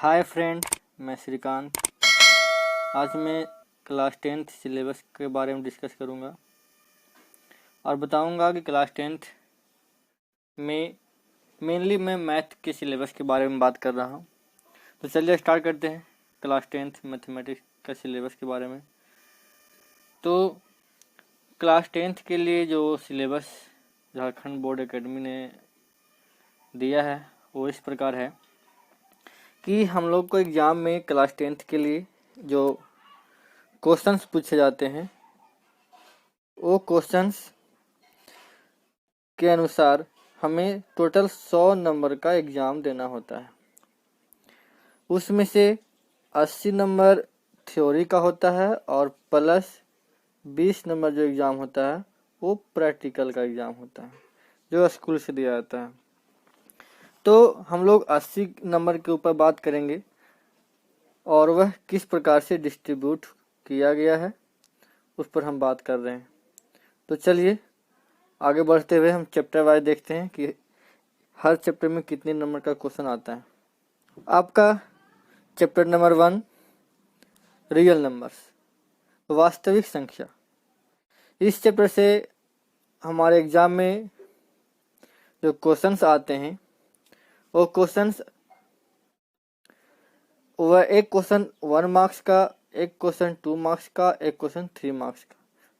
Hi friend, मैं श्रीकांत। आज मैं क्लास 10th सिलेबस के बारे में डिस्कस करूँगा और बताऊँगा कि क्लास 10th में मेनली मैं मैथ के सिलेबस के बारे में बात कर रहा हूँ। तो चलिए स्टार्ट करते हैं क्लास 10th मैथमेटिक्स का सिलेबस के बारे में। तो क्लास 10th के लिए जो सिलेबस झारखंड बोर्ड एकेडमी ने दिया है वो इस प्रकार है कि हम लोग को एग्ज़ाम में क्लास 10th के लिए जो क्वेश्चंस पूछे जाते हैं वो क्वेश्चंस के अनुसार हमें टोटल 100 नंबर का एग्ज़ाम देना होता है। उसमें से 80 नंबर थ्योरी का होता है और प्लस 20 नंबर जो एग्ज़ाम होता है वो प्रैक्टिकल का एग्ज़ाम होता है जो स्कूल से दिया जाता है। तो हम लोग 80 नंबर के ऊपर बात करेंगे और वह किस प्रकार से डिस्ट्रीब्यूट किया गया है उस पर हम बात कर रहे हैं। तो चलिए आगे बढ़ते हुए हम चैप्टर वाइज देखते हैं कि हर चैप्टर में कितने नंबर का क्वेश्चन आता है। आपका चैप्टर नंबर 1 रियल नंबर्स, वास्तविक संख्या। इस चैप्टर से हमारे एग्जाम में जो क्वेश्चंस आते हैं वो क्वेश्चंस वह एक क्वेश्चन 1 मार्क्स का, एक क्वेश्चन 2 मार्क्स का, एक क्वेश्चन 3 मार्क्स का,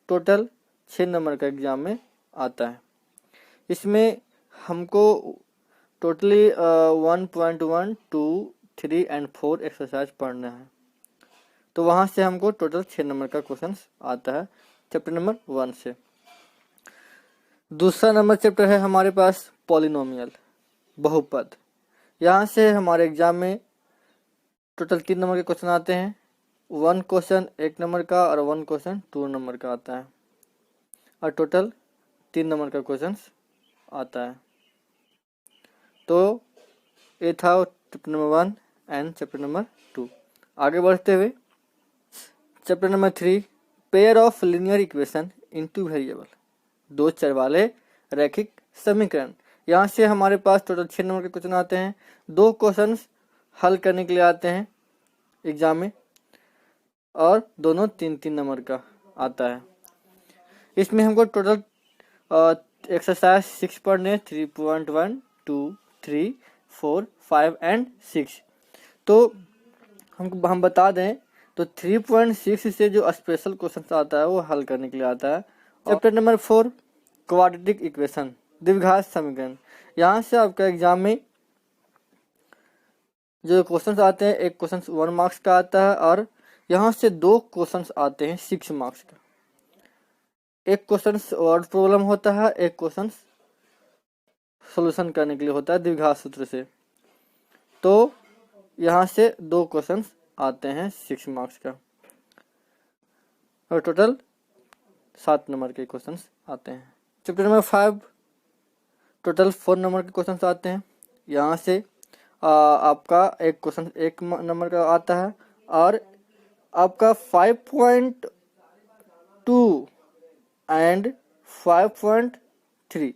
टोटल 6 नंबर का एग्जाम में आता है। इसमें हमको टोटली 1.1, 2, 3 एंड 4 एक्सरसाइज पढ़ना है। तो वहाँ से हमको टोटल 6 नंबर का क्वेश्चन आता है चैप्टर नंबर 1 से। दूसरा नंबर चैप्टर है हमारे पास पॉलिनोमियल, बहुपद। यहाँ से हमारे एग्जाम में टोटल 3 नंबर के क्वेश्चन आते हैं। 1 क्वेश्चन 1 नंबर का और 1 क्वेश्चन 2 नंबर का आता है और टोटल 3 नंबर का क्वेश्चन आता है। तो ये था chapter number 1 and chapter number 2। आगे बढ़ते हुए chapter number 3 pair of linear equation into variable, 2 चर वाले रैखिक समीकरण। यहाँ से हमारे पास टोटल 6 नंबर के क्वेश्चन आते हैं। 2 क्वेश्चन हल करने के लिए आते हैं एग्जाम में और दोनों 3-3 नंबर का आता है। इसमें हमको टोटल एक्सरसाइज 6 पढ़ने 3.1, 2, 3, 4, 5 एंड 6। तो हम बता दें तो 3.6 से जो स्पेशल क्वेश्चन आता है वो हल करने के लिए आता है। चैप्टर नंबर 4 क्वाड्रेटिक इक्वेशन, द्विघात समीकरण। यहाँ से आपका एग्जाम में जो क्वेश्चंस आते हैं, एक क्वेश्चन 1 मार्क्स का आता है और यहाँ से 2 क्वेश्चंस आते हैं 6 मार्क्स का। एक क्वेश्चन वर्ड प्रॉब्लम होता है, एक क्वेश्चन सॉल्यूशन करने के लिए होता है द्विघात सूत्र से। तो यहाँ से 2 क्वेश्चंस आते हैं 6 मार्क्स का और टोटल 7 नंबर के क्वेश्चंस आते हैं। चैप्टर नंबर 5 टोटल 4 नंबर के क्वेश्चंस आते हैं। यहाँ से आपका एक क्वेश्चन 1 नंबर का आता है और आपका 5.2 एंड 5.3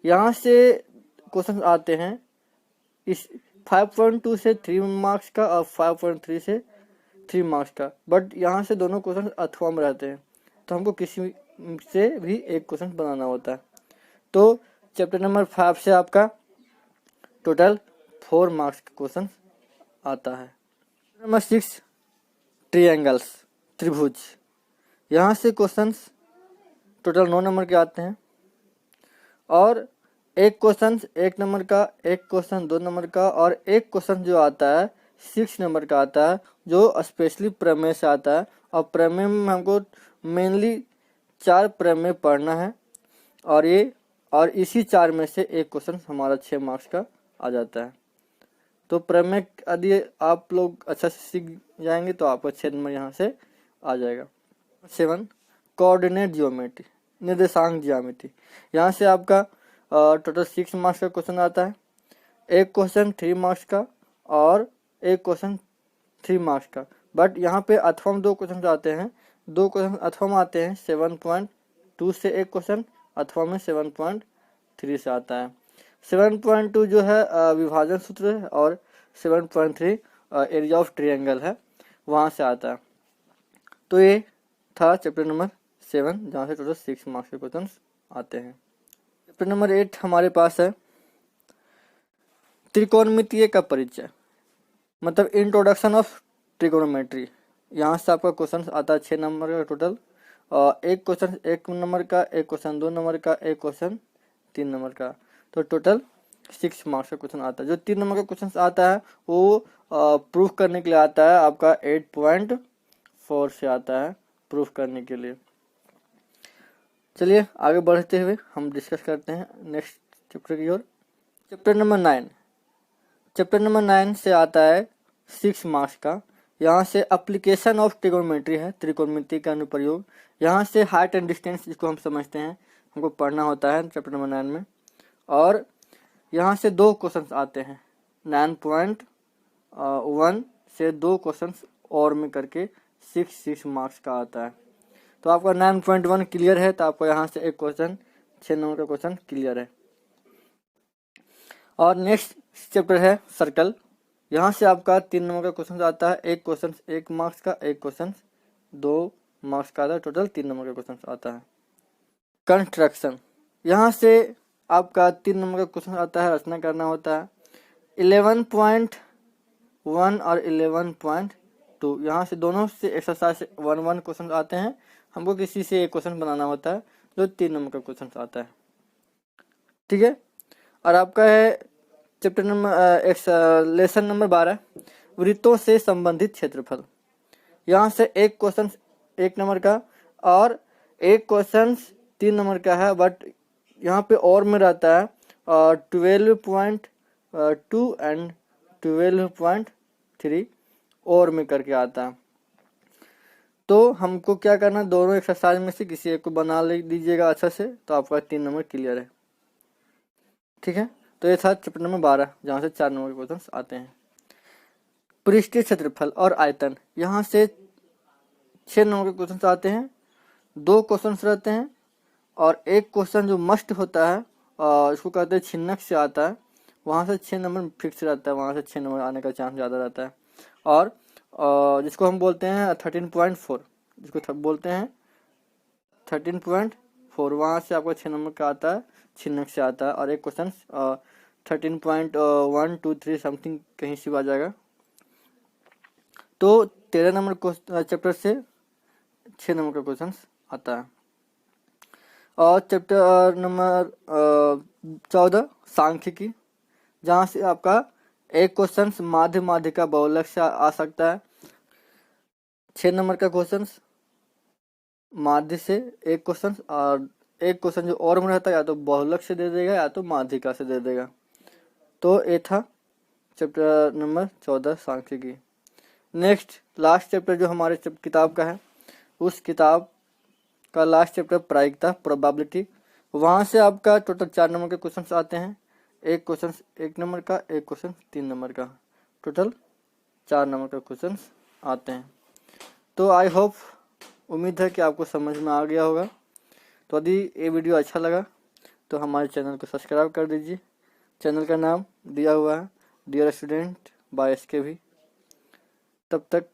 यहाँ से क्वेश्चन आते हैं। इस 5.2 से 3 मार्क्स का और 5.3 से 3 मार्क्स का, बट यहाँ से दोनों क्वेश्चन अथवा में रहते हैं तो हमको किसी से भी एक क्वेश्चन बनाना होता है। तो चैप्टर नंबर 5 से आपका टोटल 4 मार्क्स का क्वेश्चन आता है। नंबर 6 ट्रायंगल्स, त्रिभुज। यहाँ से क्वेश्चंस टोटल 9 नंबर के आते हैं और एक क्वेश्चन 1 नंबर का, एक क्वेश्चन 2 नंबर का और एक क्वेश्चन जो आता है 6 नंबर का आता है जो स्पेशली प्रमेय से आता है। और प्रमेय में हमको मेनली 4 प्रमेय पढ़ना है और इसी 4 में से एक क्वेश्चन हमारा 6 मार्क्स का आ जाता है। तो प्रमेय यदि आप लोग अच्छा से सीख जाएंगे तो आपका 6 नंबर यहाँ से आ जाएगा। 7 कोऑर्डिनेट ज्योमेट्री, निर्देशांक ज्यामिति। यहाँ से आपका टोटल 6 मार्क्स का क्वेश्चन आता है। एक क्वेश्चन 3 मार्क्स का और एक क्वेश्चन 3 मार्क्स का, बट यहाँ पे अथवा में 2 क्वेश्चन आते हैं। 2 क्वेश्चन अथवा में आते हैं। 7.2 से एक क्वेश्चन अथवा में 7.3 से आता है। 7.2 जो है विभाजन सूत्र है और 7.3 एरिया ऑफ ट्रायंगल है वहाँ से आता है। तो ये था चैप्टर नंबर 7 जहाँ से टोटल 6 मार्क्स के क्वेश्चन आते हैं। चैप्टर नंबर 8 हमारे पास है त्रिकोणमितीय का परिचय, मतलब इंट्रोडक्शन ऑफ ट्रिगोनोमेट्री। यहाँ से आपका क्वेश्चन आता है 6 नंबर का टोटल, एक क्वेश्चन 1 नंबर का, एक क्वेश्चन 2 नंबर का, एक क्वेश्चन 3 नंबर का, तो टोटल 6 मार्क्स का क्वेश्चन आता है। जो 3 नंबर का क्वेश्चन आता है वो प्रूफ करने के लिए आता है आपका 8.4 से आता है प्रूफ करने के लिए। चलिए आगे बढ़ते हुए हम डिस्कस करते हैं नेक्स्ट चैप्टर की ओर। चैप्टर नंबर 9, चैप्टर नंबर 9 से आता है 6 मार्क्स का। यहाँ से एप्लीकेशन ऑफ ट्रिगोनोमेट्री है, त्रिकोणमिति का अनुप्रयोग। यहाँ से हाइट एंड डिस्टेंस जिसको हम समझते हैं हमको पढ़ना होता है चैप्टर नंबर 9 में। और यहाँ से 2 क्वेश्चंस आते हैं 9.1 से 2 क्वेश्चंस और में करके 6 मार्क्स का आता है। तो आपका 9.1 क्लियर है तो आपको यहाँ से एक क्वेश्चन 6 नंबर का क्वेश्चन क्लियर है। और नेक्स्ट चैप्टर है सर्कल। यहाँ से आपका 3 नंबर का क्वेश्चन आता है, एक क्वेश्चन 1 मार्क्स का, एक क्वेश्चन 2 मार्क्स का आता है, टोटल 3 नंबर का क्वेश्चन आता है। कंस्ट्रक्शन, यहाँ से आपका 3 नंबर का क्वेश्चन आता है, रचना करना होता है। 11.1 और 11.2 यहाँ से दोनों से एक्सरसाइज 1 क्वेश्चन आते हैं, हमको किसी से एक क्वेश्चन बनाना होता है जो 3 नंबर का क्वेश्चन आता है, ठीक है। और आपका है चैप्टर नंबर लेसन नंबर 12 वृत्तों से संबंधित क्षेत्रफल। यहाँ से एक क्वेश्चन 1 नंबर का और एक क्वेश्चन 3 नंबर का है, बट यहाँ पे और में रहता है 12.2 एंड 12.3 और में करके आता है। तो हमको क्या करना, दोनों एक्सरसाइज में से किसी एक को बना ले दीजिएगा अच्छा से, तो आपका 3 नंबर क्लियर है, ठीक है। तो ये था चैप्टर नंबर 12 जहाँ से 4 नंबर के क्वेश्चन आते हैं। पृष्ठीय क्षेत्रफल और आयतन, यहाँ से 6 नंबर के क्वेश्चन आते हैं, 2 क्वेश्चन रहते हैं और एक क्वेश्चन जो मस्ट होता है इसको कहते हैं छिन्नक से आता है, वहाँ से 6 नंबर फिक्स रहता है, वहाँ से 6 नंबर आने का चांस ज़्यादा रहता है। और जिसको हम बोलते हैं 13.4, जिसको बोलते हैं 13.4, वहाँ से आपका 6 नंबर का आता है, छिन्नक से आता है। और एक क्वेश्चन 13.1, 2, 3 समथिंग कहीं से आ जाएगा। तो 13 नंबर चैप्टर से 6 नंबर का क्वेश्चन आता है। और चैप्टर नंबर 14 सांख्यिकी, जहाँ से आपका एक क्वेश्चन माध्य माध्यिका बहुलक से आ सकता है। 6 नंबर का क्वेश्चन माध्य से एक क्वेश्चन, और एक क्वेश्चन जो और में रहता है या तो बहुलक से दे देगा या तो माध्यिका से दे देगा। तो ये था चैप्टर नंबर 14 सांख्यिकी। नेक्स्ट लास्ट चैप्टर जो हमारे किताब का है, उस किताब का लास्ट चैप्टर प्रायिकता प्रोबेबिलिटी। वहाँ से आपका टोटल 4 नंबर के क्वेश्चन आते हैं, एक क्वेश्चन 1 नंबर का, एक क्वेश्चन 3 नंबर का, टोटल 4 नंबर का क्वेश्चन आते हैं। तो आई होप, उम्मीद है कि आपको समझ में आ गया होगा। तो यदि ये वीडियो अच्छा लगा तो हमारे चैनल को सब्सक्राइब कर दीजिए। चैनल का नाम दिया हुआ है डियर स्टूडेंट बाय SKV। तब तक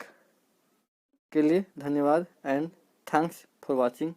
के लिए धन्यवाद एंड थैंक्स फॉर वॉचिंग।